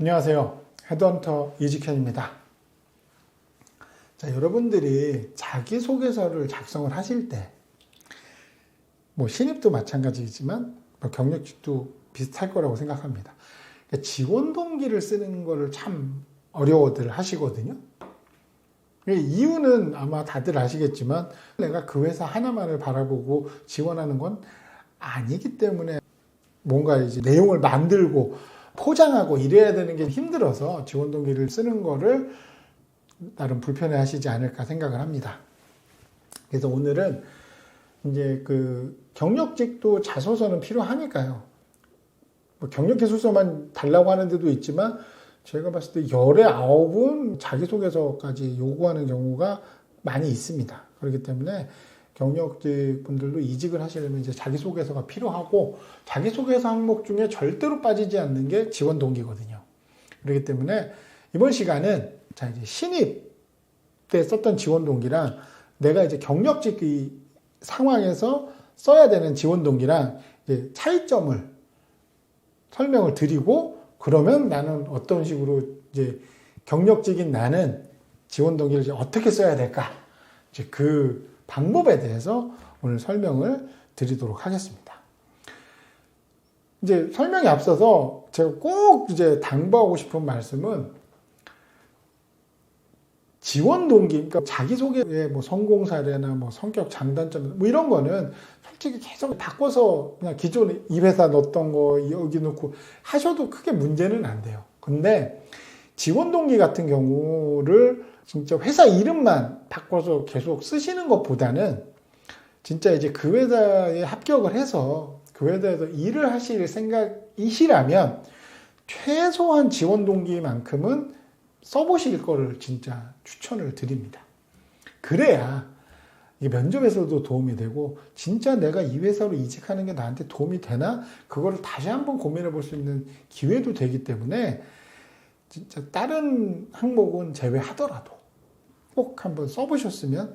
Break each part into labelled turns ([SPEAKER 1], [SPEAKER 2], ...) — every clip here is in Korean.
[SPEAKER 1] 안녕하세요. 헤드헌터 이직현입니다. 자, 여러분들이 자기소개서를 작성을 하실 때, 신입도 마찬가지지만, 경력직도 비슷할 거라고 생각합니다. 그러니까 지원 동기를 쓰는 거를 참 어려워들 하시거든요. 이유는 아마 다들 아시겠지만, 내가 그 회사 하나만을 바라보고 지원하는 건 아니기 때문에 뭔가 이제 내용을 만들고 포장하고 이래야 되는 게 힘들어서 지원 동기를 쓰는 거를 나름 불편해 하시지 않을까 생각을 합니다. 그래서 오늘은 이제 경력직도 자소서는 필요하니까요. 경력 해소서만 달라고 하는 데도 있지만 제가 봤을 때 열의 9은 자기소개서까지 요구하는 경우가 많이 있습니다. 그렇기 때문에 경력직 분들도 이직을 하시려면 이제 자기소개서가 필요하고, 자기소개서 항목 중에 절대로 빠지지 않는 게 지원 동기거든요. 그렇기 때문에 이번 시간은 이제 신입 때 썼던 지원 동기랑 내가 이제 경력직 이 상황에서 써야 되는 지원 동기랑 이제 차이점을 설명을 드리고, 그러면 나는 어떤 식으로 이제 경력직인 나는 지원 동기를 이제 어떻게 써야 될까? 이제 그 방법에 대해서 오늘 설명을 드리도록 하겠습니다. 이제 설명에 앞서서 제가 꼭 이제 당부하고 싶은 말씀은, 지원 동기, 그러니까 자기소개의 성공 사례나 성격 장단점 이런 거는 솔직히 계속 바꿔서 그냥 기존에 이 회사 넣었던 거 여기 넣고 하셔도 크게 문제는 안 돼요. 근데 지원 동기 같은 경우를 진짜 회사 이름만 바꿔서 계속 쓰시는 것보다는 진짜 이제 그 회사에 합격을 해서 그 회사에서 일을 하실 생각이시라면 최소한 지원 동기만큼은 써보실 거를 진짜 추천을 드립니다. 그래야 면접에서도 도움이 되고, 진짜 내가 이 회사로 이직하는 게 나한테 도움이 되나? 그거를 다시 한번 고민해 볼 수 있는 기회도 되기 때문에 진짜 다른 항목은 제외하더라도 꼭 한번 써보셨으면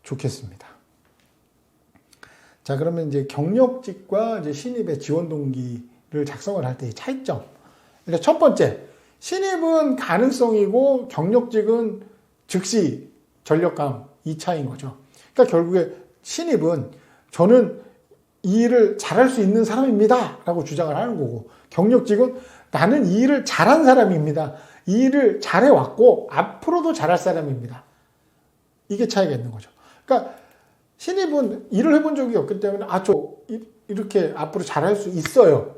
[SPEAKER 1] 좋겠습니다. 자, 그러면 이제 경력직과 이제 신입의 지원 동기를 작성을 할 때의 차이점. 그러니까 첫 번째, 신입은 가능성이고 경력직은 즉시 전력감, 이 차이인 거죠. 그러니까 결국에 신입은 저는 이 일을 잘할 수 있는 사람입니다 라고 주장을 하는 거고, 경력직은 나는 이 일을 잘한 사람입니다. 이 일을 잘해왔고 앞으로도 잘할 사람입니다. 이게 차이가 있는 거죠. 그러니까 신입은 일을 해본 적이 없기 때문에 저 이렇게 앞으로 잘할 수 있어요.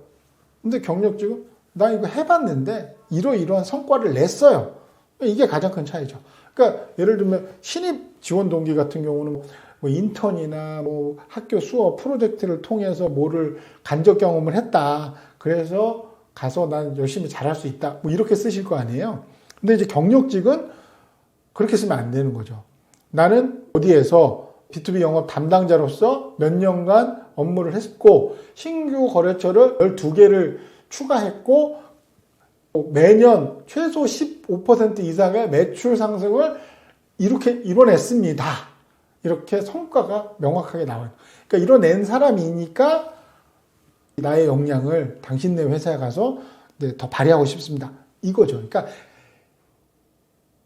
[SPEAKER 1] 근데 경력직은 나 이거 해봤는데 이러이러한 성과를 냈어요. 이게 가장 큰 차이죠. 그러니까 예를 들면 신입 지원 동기 같은 경우는 인턴이나 학교 수업 프로젝트를 통해서 뭐를 간접 경험을 했다. 그래서 가서 난 열심히 잘할 수 있다. 이렇게 쓰실 거 아니에요. 근데 이제 경력직은 그렇게 쓰면 안 되는 거죠. 나는 어디에서 B2B 영업 담당자로서 몇 년간 업무를 했고, 신규 거래처를 12개를 추가했고, 매년 최소 15% 이상의 매출 상승을 이렇게 이뤄냈습니다. 이렇게 성과가 명확하게 나와요. 그러니까 이뤄낸 사람이니까 나의 역량을 당신네 회사에 가서 더 발휘하고 싶습니다. 이거죠. 그러니까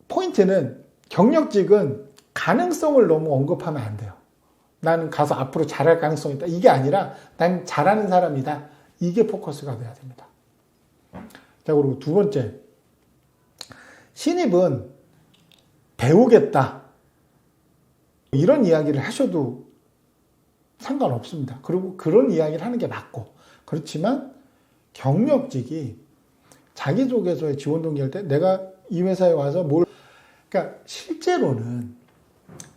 [SPEAKER 1] 포인트는 경력직은 가능성을 너무 언급하면 안 돼요. 나는 가서 앞으로 잘할 가능성이 있다. 이게 아니라 난 잘하는 사람이다. 이게 포커스가 돼야 됩니다. 자, 그리고 두 번째, 신입은 배우겠다. 이런 이야기를 하셔도 상관없습니다. 그리고 그런 이야기를 하는 게 맞고, 그렇지만 경력직이 자기소개서에 지원 동기할 때 내가 이 회사에 와서 그러니까 실제로는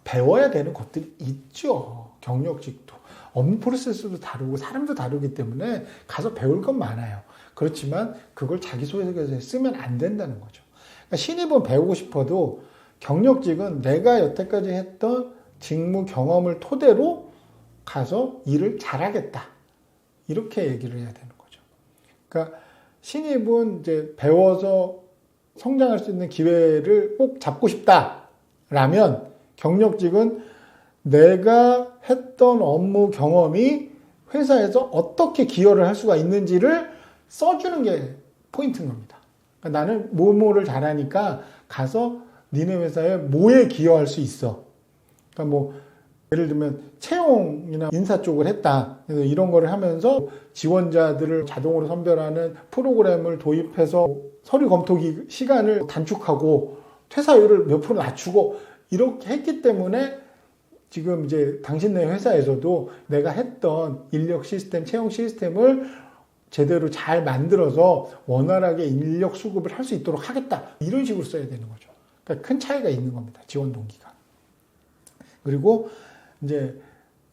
[SPEAKER 1] 배워야 되는 것들이 있죠. 경력직도. 업무 프로세스도 다르고 사람도 다르기 때문에 가서 배울 건 많아요. 그렇지만 그걸 자기소개서에 쓰면 안 된다는 거죠. 그러니까 신입은 배우고 싶어도 경력직은 내가 여태까지 했던 직무 경험을 토대로 가서 일을 잘하겠다. 이렇게 얘기를 해야 되는 거죠. 그러니까 신입은 이제 배워서 성장할 수 있는 기회를 꼭 잡고 싶다라면, 경력직은 내가 했던 업무 경험이 회사에서 어떻게 기여를 할 수가 있는지를 써주는 게 포인트인 겁니다. 그러니까 나는 뭐뭐를 잘하니까 가서 니네 회사에 뭐에 기여할 수 있어. 그러니까 뭐 예를 들면 채용이나 인사 쪽을 했다. 그래서 이런 거를 하면서 지원자들을 자동으로 선별하는 프로그램을 도입해서 서류 검토 시간을 단축하고 퇴사율을 몇 프로 낮추고 이렇게 했기 때문에 지금 이제 당신네 회사에서도 내가 했던 인력 시스템, 채용 시스템을 제대로 잘 만들어서 원활하게 인력 수급을 할 수 있도록 하겠다. 이런 식으로 써야 되는 거죠. 그러니까 큰 차이가 있는 겁니다. 지원 동기가. 그리고 이제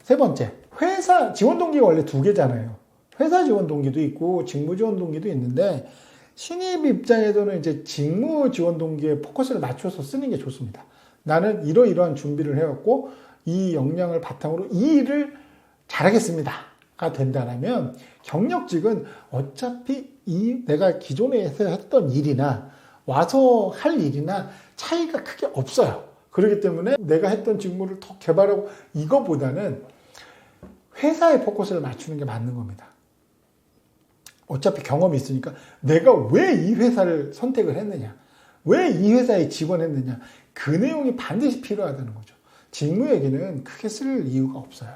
[SPEAKER 1] 세 번째, 회사 지원 동기가 원래 두 개잖아요. 회사 지원 동기도 있고 직무 지원 동기도 있는데 신입 입장에서는 이제 직무 지원 동기에 포커스를 맞춰서 쓰는 게 좋습니다. 나는 이러이러한 준비를 해왔고 이 역량을 바탕으로 이 일을 잘하겠습니다가 된다면 경력직은 어차피 내가 기존에 했던 일이나 와서 할 일이나 차이가 크게 없어요. 그렇기 때문에 내가 했던 직무를 더 개발하고 이거보다는 회사에 포커스를 맞추는 게 맞는 겁니다. 어차피 경험이 있으니까 내가 왜 이 회사를 선택을 했느냐, 왜 이 회사에 지원했느냐, 그 내용이 반드시 필요하다는 거죠. 직무에게는 크게 쓸 이유가 없어요.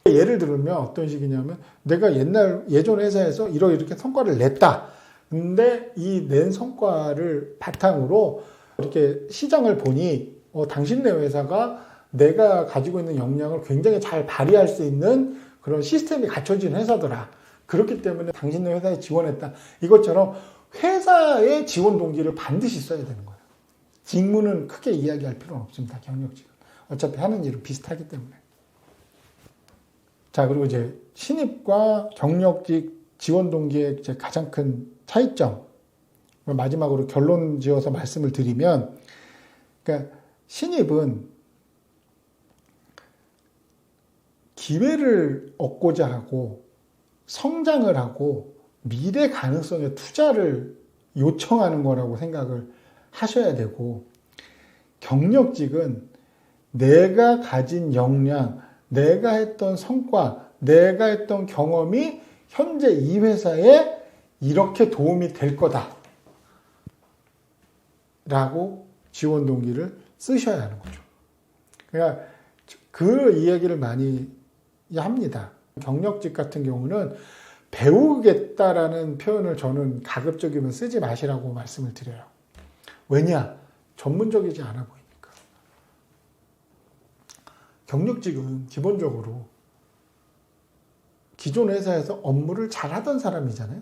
[SPEAKER 1] 예를 들면 어떤 식이냐면 내가 예전 회사에서 이렇게 성과를 냈다. 근데 이 낸 성과를 바탕으로 이렇게 시장을 보니 당신네 회사가 내가 가지고 있는 역량을 굉장히 잘 발휘할 수 있는 그런 시스템이 갖춰진 회사더라. 그렇기 때문에 당신네 회사에 지원했다. 이것처럼 회사의 지원 동기를 반드시 써야 되는 거예요. 직무는 크게 이야기할 필요는 없습니다. 경력직은. 어차피 하는 일은 비슷하기 때문에. 자, 그리고 이제 신입과 경력직 지원 동기의 이제 가장 큰 차이점. 마지막으로 결론 지어서 말씀을 드리면, 그러니까 신입은 기회를 얻고자 하고 성장을 하고 미래 가능성에 투자를 요청하는 거라고 생각을 하셔야 되고, 경력직은 내가 가진 역량, 내가 했던 성과, 내가 했던 경험이 현재 이 회사에 이렇게 도움이 될 거다 라고 지원 동기를 쓰셔야 하는 거죠. 그러니까 그 이야기를 많이 합니다. 경력직 같은 경우는 배우겠다라는 표현을 저는 가급적이면 쓰지 마시라고 말씀을 드려요. 왜냐? 전문적이지 않아 보이니까. 경력직은 기본적으로 기존 회사에서 업무를 잘하던 사람이잖아요.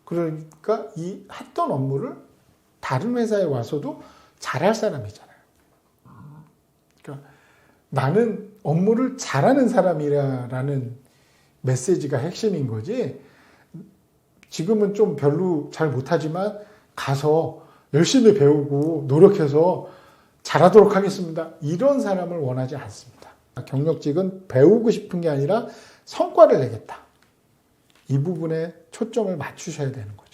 [SPEAKER 1] 그러니까 이 했던 업무를 다른 회사에 와서도 잘할 사람이잖아요. 그러니까 나는 업무를 잘하는 사람이라는 메시지가 핵심인 거지. 지금은 좀 별로 잘 못하지만 가서 열심히 배우고 노력해서 잘하도록 하겠습니다. 이런 사람을 원하지 않습니다. 경력직은 배우고 싶은 게 아니라 성과를 내겠다. 이 부분에 초점을 맞추셔야 되는 거죠.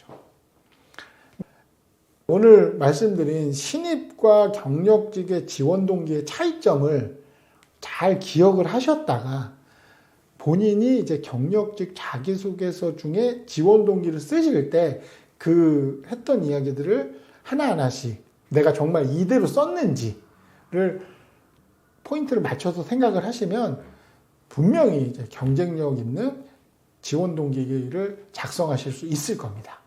[SPEAKER 1] 오늘 말씀드린 신입과 경력직의 지원 동기의 차이점을 잘 기억을 하셨다가 본인이 이제 경력직 자기소개서 중에 지원 동기를 쓰실 때 그 했던 이야기들을 하나하나씩 내가 정말 이대로 썼는지를 포인트를 맞춰서 생각을 하시면 분명히 이제 경쟁력 있는 지원 동기를 작성하실 수 있을 겁니다.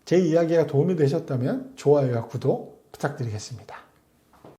[SPEAKER 1] 제 이야기가 도움이 되셨다면 좋아요와 구독 부탁드리겠습니다.